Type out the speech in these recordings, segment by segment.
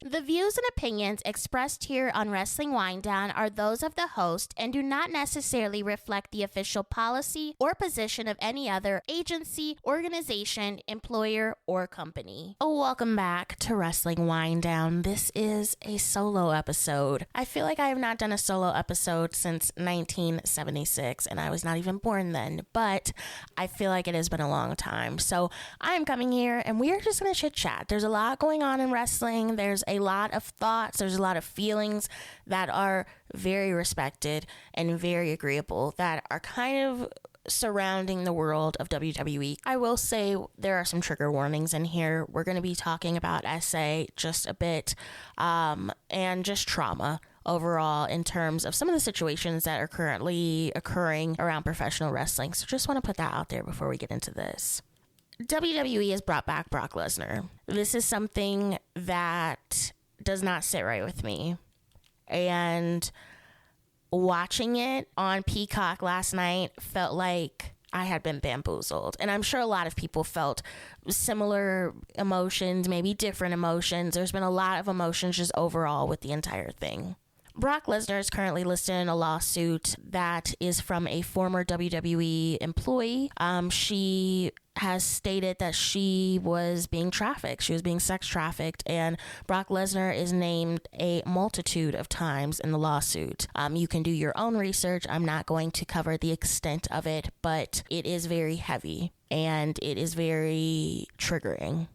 The views and opinions expressed here on Wrestling Wind Down are those of the host and do not necessarily reflect the official policy or position of any other agency, organization, employer, or company. Welcome back to Wrestling Wind Down. This is a solo episode. I feel like I have not done a solo episode since 1976, and I was not even born then, but I feel like it has been a long time. So I am coming here, and we are just going to chit chat. There's a lot going on in wrestling. There's a lot of thoughts, there's a lot of feelings that are very respected and very agreeable that are kind of surrounding the world of WWE. I will say there are some trigger warnings in here. We're going to be talking about SA just a bit and just trauma overall in terms of some of the situations that are currently occurring around professional wrestling. So just want to put that out there before we get into this. WWE has brought back Brock Lesnar. This is something that does not sit right with me. And watching it on Peacock last night felt like I had been bamboozled. And I'm sure a lot of people felt similar emotions, maybe different emotions. There's been a lot of emotions just overall with the entire thing. Brock Lesnar is currently listed in a lawsuit that is from a former WWE employee. She has stated that she was being trafficked. She was being sex trafficked, and Brock Lesnar is named a multitude of times in the lawsuit. You can do your own research. I'm not going to cover the extent of it, but it is very heavy and it is very triggering.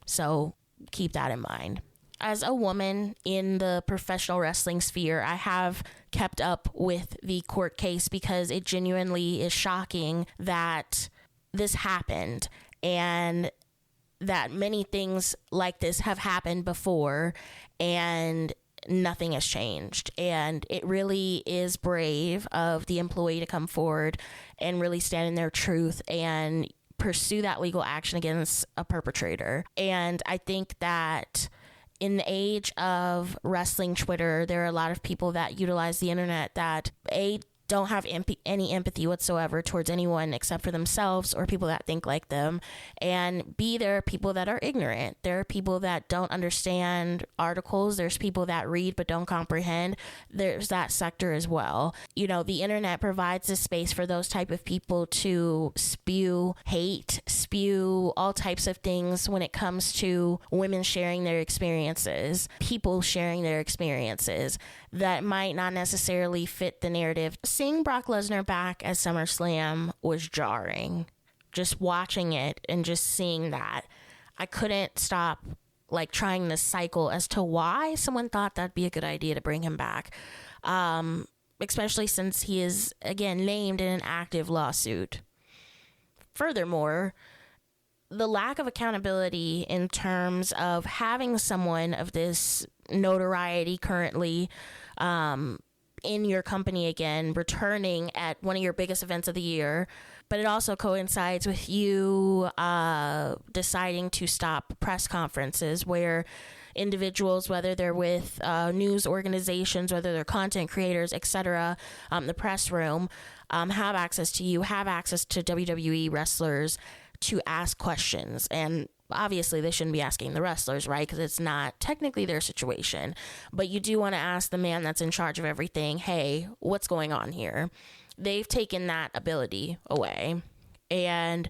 So keep that in mind. As a woman in the professional wrestling sphere, I have kept up with the court case because it genuinely is shocking that this happened and that many things like this have happened before and nothing has changed. And it really is brave of the employee to come forward and really stand in their truth and pursue that legal action against a perpetrator. And I think that in the age of wrestling Twitter, there are a lot of people that utilize the internet that don't have any empathy whatsoever towards anyone except for themselves or people that think like them. And B, there are people that are ignorant. There are people that don't understand articles. There's people that read but don't comprehend. There's that sector as well. You know, the internet provides a space for those type of people to spew hate, spew all types of things when it comes to women sharing their experiences, people sharing their experiences that might not necessarily fit the narrative. Seeing Brock Lesnar back at SummerSlam was jarring. Just watching it and just seeing that, I couldn't stop trying this cycle as to why someone thought that'd be a good idea to bring him back. Especially since he is, again, named in an active lawsuit. Furthermore, the lack of accountability in terms of having someone of this notoriety currently in your company again, returning at one of your biggest events of the year, but it also coincides with you deciding to stop press conferences where individuals, whether they're with news organizations, whether they're content creators, etc., the press room, have access to you, have access to WWE wrestlers to ask questions. And obviously, they shouldn't be asking the wrestlers, right? Because it's not technically their situation. But you do want to ask the man that's in charge of everything, hey, what's going on here? They've taken that ability away. And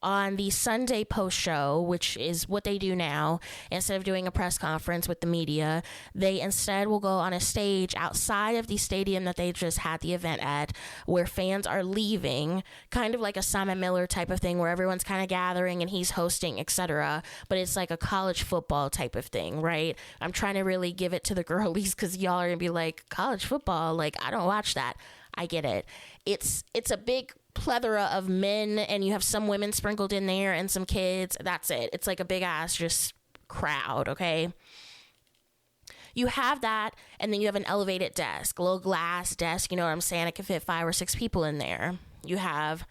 on the Sunday post show, which is what they do now, instead of doing a press conference with the media, they instead will go on a stage outside of the stadium that they just had the event at, where fans are leaving, kind of like a Simon Miller type of thing, where everyone's kind of gathering and he's hosting, etc. But it's like a college football type of thing, right? I'm trying to really give it to the girlies because y'all are gonna be like, college football, I don't watch that. I get it. It's a big plethora of men, and you have some women sprinkled in there and some kids. That's it. It's like a big ass just crowd, okay? You have that, and then you have an elevated desk, a little glass desk, you know what I'm saying? It can fit 5 or 6 people in there. You have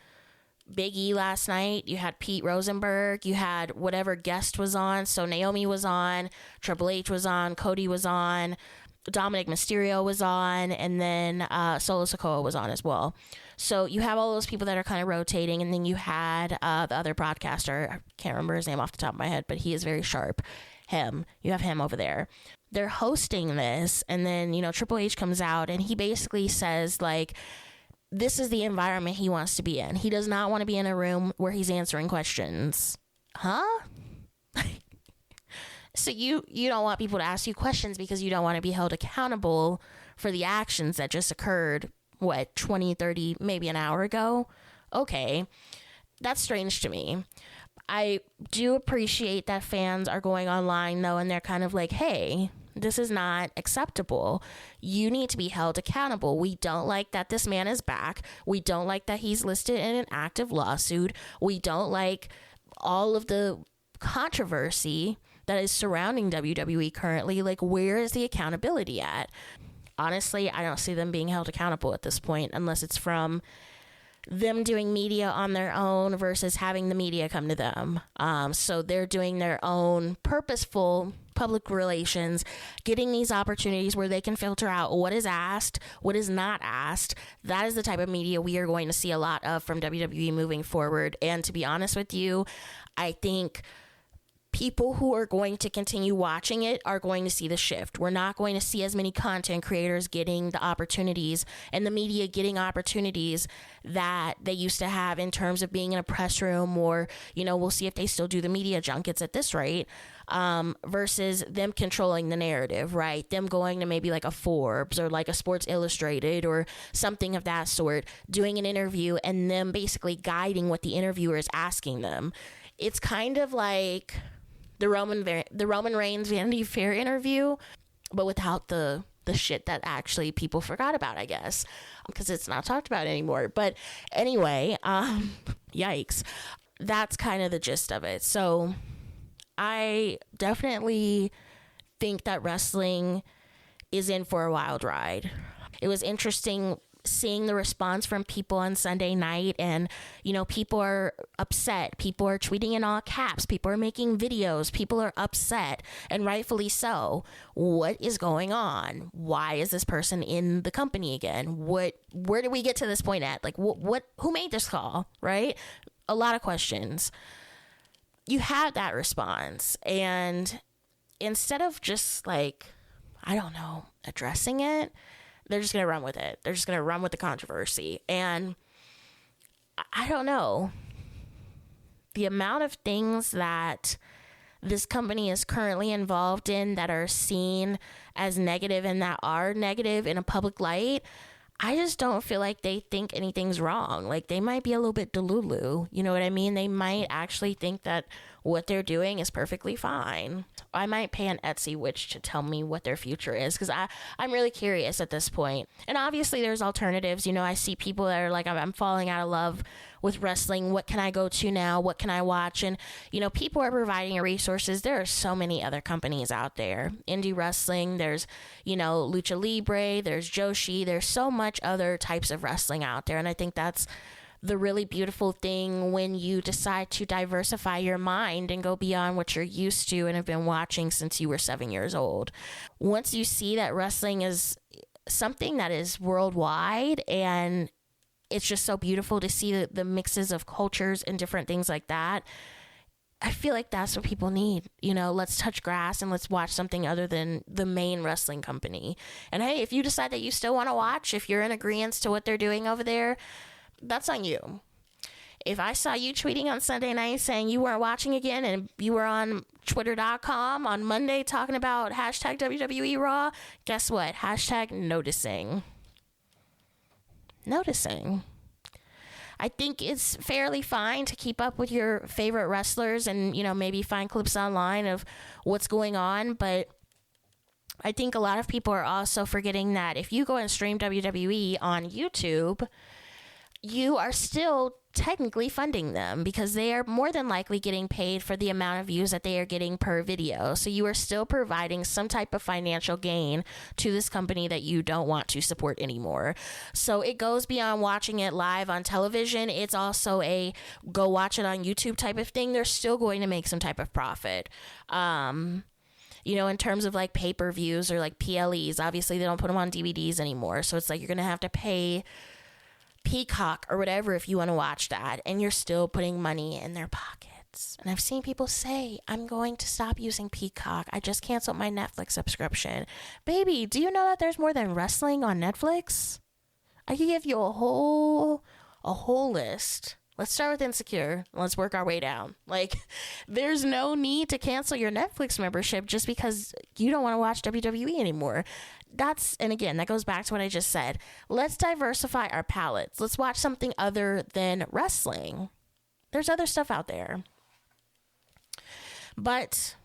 Big E last night. You had Pete Rosenberg. You had whatever guest was on. So Naomi was on, Triple H was on, Cody was on, Dominic Mysterio was on, and then Solo Sikoa was on as well. So you have all those people that are kind of rotating, and then you had the other broadcaster. I can't remember his name off the top of my head, but he is very sharp. him. You have him over there. They're hosting this, and then, Triple H comes out, and he basically says, like, this is the environment he wants to be in. He does not want to be in a room where he's answering questions. Huh? So you don't want people to ask you questions because you don't want to be held accountable for the actions that just occurred, 20, 30, maybe an hour ago? Okay. That's strange to me. I do appreciate that fans are going online, though, and they're kind of like, hey, this is not acceptable. You need to be held accountable. We don't like that this man is back. We don't like that he's listed in an active lawsuit. We don't like all of the controversy that is surrounding WWE currently. Like, where is the accountability at? Honestly, I don't see them being held accountable at this point unless it's from them doing media on their own versus having the media come to them. So they're doing their own purposeful public relations, getting these opportunities where they can filter out what is asked, what is not asked. That is the type of media we are going to see a lot of from WWE moving forward. And to be honest with you, I think people who are going to continue watching it are going to see the shift. We're not going to see as many content creators getting the opportunities and the media getting opportunities that they used to have in terms of being in a press room, or, we'll see if they still do the media junkets at this rate, versus them controlling the narrative, right? Them going to maybe like a Forbes or like a Sports Illustrated or something of that sort, doing an interview and them basically guiding what the interviewer is asking them. It's kind of like the Roman Reigns Vanity Fair interview, but without the shit that actually people forgot about, I guess, because it's not talked about anymore. But anyway, yikes. That's kind of the gist of it. So I definitely think that wrestling is in for a wild ride. It was interesting seeing the response from people on Sunday night, and people are upset, people are tweeting in all caps, people are making videos, people are upset, and rightfully so. What is going on? Why is this person in the company again? Where did we get to this point at? Like, who made this call, right? A lot of questions. You had that response, and instead of just like, I don't know, addressing it, they're just going to run with it. They're just going to run with the controversy. And I don't know. The amount of things that this company is currently involved in that are seen as negative and that are negative in a public light, I just don't feel like they think anything's wrong. Like, they might be a little bit delulu. You know what I mean? They might actually think that what they're doing is perfectly fine. I might pay an Etsy witch to tell me what their future is, because I'm really curious at this point. And obviously there's alternatives. I see people that are like, I'm falling out of love with wrestling. What can I go to now? What can I watch? And, people are providing resources. There are so many other companies out there. Indie wrestling, there's, Lucha Libre, there's Joshi, there's so much other types of wrestling out there. And I think that's the really beautiful thing when you decide to diversify your mind and go beyond what you're used to and have been watching since you were 7 years old. Once you see that wrestling is something that is worldwide, and it's just so beautiful to see the mixes of cultures and different things like that, I feel like that's what people need. Let's touch grass and let's watch something other than the main wrestling company. And hey, if you decide that you still want to watch, if you're in agreement to what they're doing over there, that's on you. If I saw you tweeting on Sunday night saying you weren't watching again, and you were on Twitter.com on Monday talking about hashtag WWE Raw, guess what? Hashtag noticing. I think it's fairly fine to keep up with your favorite wrestlers and, maybe find clips online of what's going on. But I think a lot of people are also forgetting that if you go and stream WWE on YouTube, you are still technically funding them, because they are more than likely getting paid for the amount of views that they are getting per video. So you are still providing some type of financial gain to this company that you don't want to support anymore. So it goes beyond watching it live on television. It's also a go watch it on YouTube type of thing. They're still going to make some type of profit. In terms of like pay-per-views or like PLEs, obviously they don't put them on DVDs anymore. So it's like you're going to have to pay Peacock or whatever if you want to watch that, and you're still putting money in their pocket. pallets. And I've seen people say, I'm going to stop using Peacock. I just canceled my Netflix subscription. Baby, do you know that there's more than wrestling on Netflix? I could give you a whole list. Let's start with Insecure. Let's work our way down. Like, there's no need to cancel your Netflix membership just because you don't want to watch WWE anymore. And again, that goes back to what I just said. Let's diversify our palettes. Let's watch something other than wrestling. There's other stuff out there. But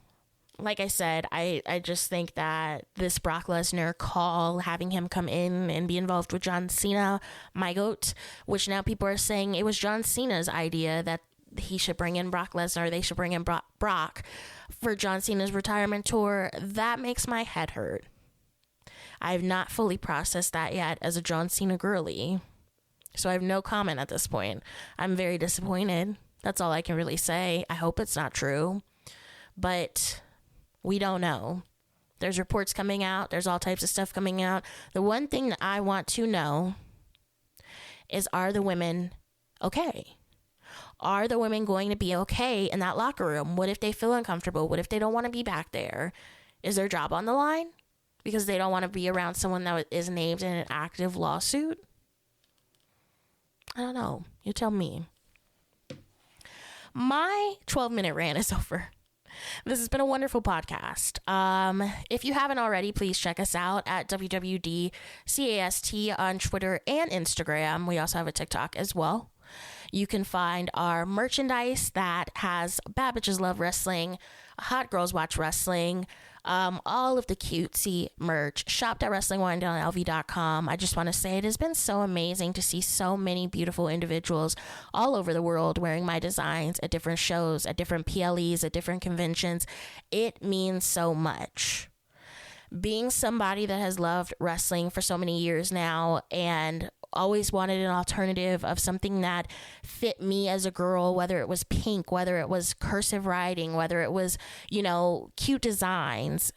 like I said, I just think that this Brock Lesnar call, having him come in and be involved with John Cena, my goat, which now people are saying it was John Cena's idea that he should bring in Brock Lesnar, they should bring in Brock for John Cena's retirement tour, that makes my head hurt. I have not fully processed that yet as a John Cena girly, so I have no comment at this point. I'm very disappointed. That's all I can really say. I hope it's not true, but we don't know. There's reports coming out. There's all types of stuff coming out. The one thing that I want to know is, are the women okay? Are the women going to be okay in that locker room? What if they feel uncomfortable? What if they don't want to be back there? Is their job on the line because they don't want to be around someone that is named in an active lawsuit? I don't know. You tell me. My 12-minute rant is over. This has been a wonderful podcast. If you haven't already, please check us out at WWDCAST on Twitter and Instagram. We also have a TikTok as well. You can find our merchandise that has Bad Bitches Love Wrestling, Hot Girls Watch Wrestling, all of the cutesy merch shopped at WrestlingWineDownLV.com. I just want to say it has been so amazing to see so many beautiful individuals all over the world wearing my designs at different shows, at different PLEs, at different conventions. It means so much. Being somebody that has loved wrestling for so many years now and always wanted an alternative of something that fit me as a girl, whether it was pink, whether it was cursive writing, whether it was, cute designs.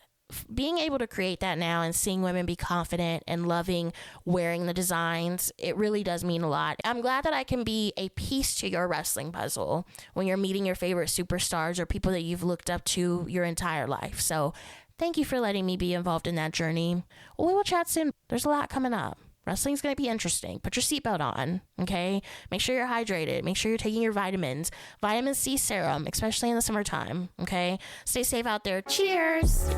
Being able to create that now and seeing women be confident and loving wearing the designs, it really does mean a lot. I'm glad that I can be a piece to your wrestling puzzle when you're meeting your favorite superstars or people that you've looked up to your entire life. So thank you for letting me be involved in that journey. Well, we will chat soon. There's a lot coming up. Wrestling's going to be interesting. Put your seatbelt on, okay? Make sure you're hydrated. Make sure you're taking your vitamins. Vitamin C serum, especially in the summertime, okay? Stay safe out there. Cheers!